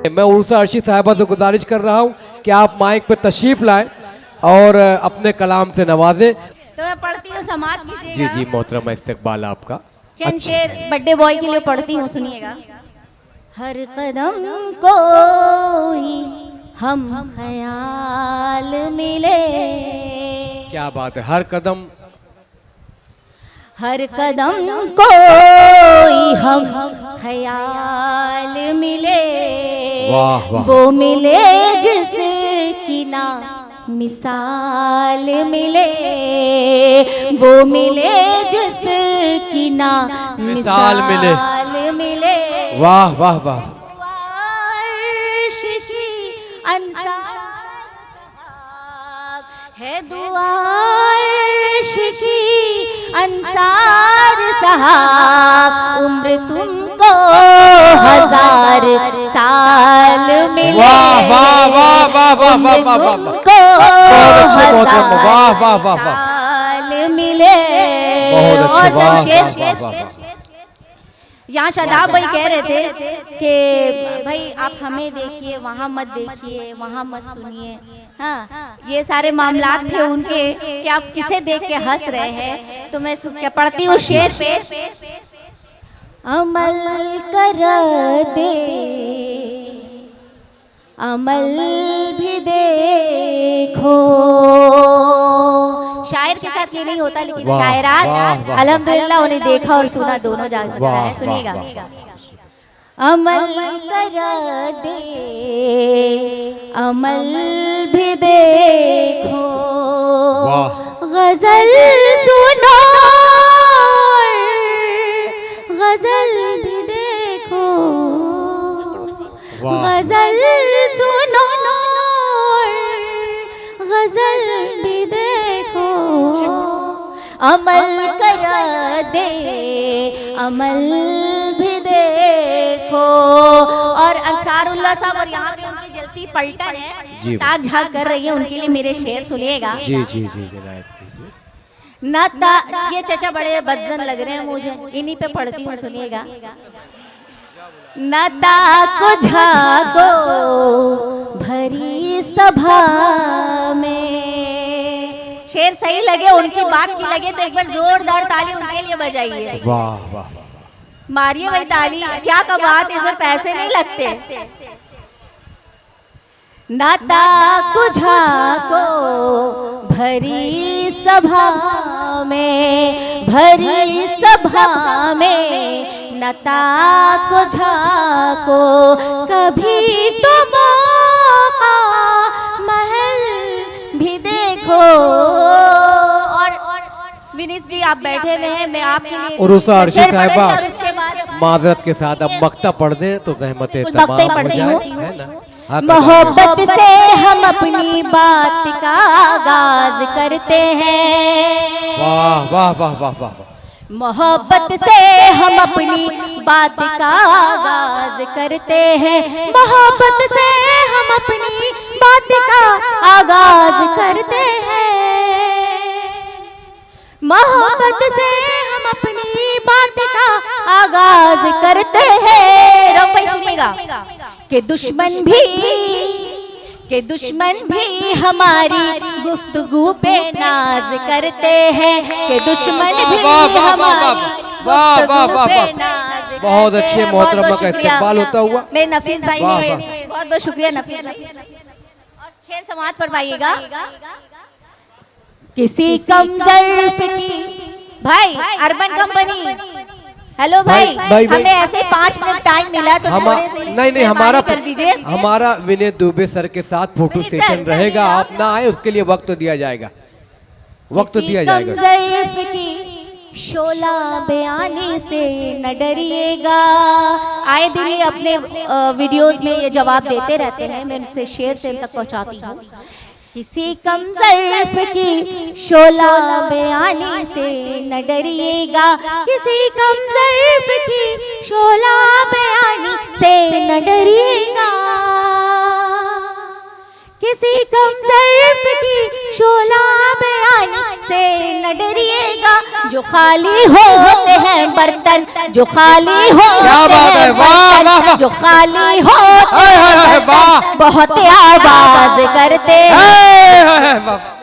मैं उर्सा अर्शी साहिबा से गुजारिश कर रहा हूँ कि आप माइक पे तशरीफ लाएं और अपने कलाम से नवाजें। तो मैं पढ़ती हूँ, समाप्त कीजिएगा। जी जी मोहतरमा, इस्तकबाल आपका। चंद शेर बर्थडे बॉय के लिए पढ़ती हूँ, सुनिएगा। हर कदम कोई हम ख्याल मिले, क्या बात है, हर कदम कोई हम ख्याल मिले, वाह वाह, वो मिले जिसकी ना मिसाल मिले, वो मिले जिसकी ना मिसाल मिले। वाह वाह वाह। अर्श की अंसार है दुआ, अर्श की अंसार साहब, उम्र तुमको 1000 साल मिले। वाह वाह वाह वाह वाह वाह वाह वाह, तुमको वाह वाह वाह वाह, साल मिले। बहुत अच्छे, वाह वाह वाह वाह। यहाँ शादाब भाई कह रहे थे कि भाई आप हमें देखिए, वहाँ मत देखिए, वहाँ मत सुनिए। हाँ, ये सारे मामलात थे उनके कि आप किसे देख के हंस रहे हैं। तो मैं क्या पढ़ती हूँ शेर पे। अमल कर दे, अमल भी देखो। शायर के साथ ये नहीं होता, लेकिन शायरात अल्हम्दुलिल्लाह उन्हें देखा और सुना दोनों जा सकता है। सुनिएगा। अमल कर दे, अमल भी देखो, गजल सुनो, गजल भी देखो, गजल सुनो, गजल भी देखो। अमल कर दे, अमल भी देखो। और अंसारुल्लाह साहब और यहाँ पे उनकी जलती पलटन है, ताक झाक कर रही है, उनके लिए मेरे शेर सुनिएगा। जी जी जी जनाब कीजिए। नाता ये चचा बड़े बदजन लग रहे हैं मुझे, इन्हीं पे पढ़ती हूँ, सुनिएगा। नाता को झाको भरी सभा में। शेर सही लगे, उनकी बात की लगे तो एक बार जोरदार ताली उनके लिए बजाइए। वाह वाह, मारिए भाई ताली, क्या कबात, इसमें पैसे नहीं लगते। नाता को झाको भरी सभा में, भरी सभा में, नता को झाको, कभी तो मौका महल भी देखो। और विनीत जी आप बैठे हुए हैं, मैं आपके लिए उर्सा अर्शी साहिबा माजरत के साथ अब मक्ता पढ़ दें तो ज़हमत तमाम हो जाए, है ना। मोहब्बत से हम अपनी बात का आगाज करते हैं। वाह वाह वाह वाह वाह। मोहब्बत से हम अपनी बात का आगाज करते हैं, मोहब्बत से हम अपनी बात का आगाज करते हैं, मोहब्बत से हम अपनी बात का आगाज करते हैं। रब भाई सुनिएगा कि दुश्मन भी हमारी गुफ्तगू पे नाज करते हैं, कि दुश्मन भी हमारी गुफ्तगू पे नाज करते हैं। बहुत अच्छे मोहतरमा का इस्तेमाल होता हुआ मेरे नफीस भाई ने, बहुत बहुत शुक्रिया नफीस भाई। और शेर समाज फरमाइएगा। किसी कम ज़र्फ़ की भाई अर्बन कंपनी, हेलो भाई, हमें ऐसे 5 मिनट टाइम मिला तो थोड़े से नहीं हमारा कर दीजिए। हमारा विनय दुबे सर के साथ फोटो सेशन रहेगा, आप ना आए उसके लिए वक्त तो दिया जाएगा, वक्त तो दिया जाएगा। ज़र्फ़ की शोला बयानी से न डरिएगा। आए दिन ही अपने वीडियोस में ये जवाब देते रहते हैं, मैं उनसे शेर से तक पहुंचाती हूँ। किसी कम ज़र्फ़ की शोला बयानी से न डरिएगा, किसी कम ज़र्फ़ की शोला बयानी से न डरिएगा, किसी कम ज़र्फ़ की शोला बयानी से न डरिएगा। जो खाली होते हैं बर्तन, जो खाली होते हैं बर्तन, जो खाली होते हैं बहुत आवाज करते हैं। बाबा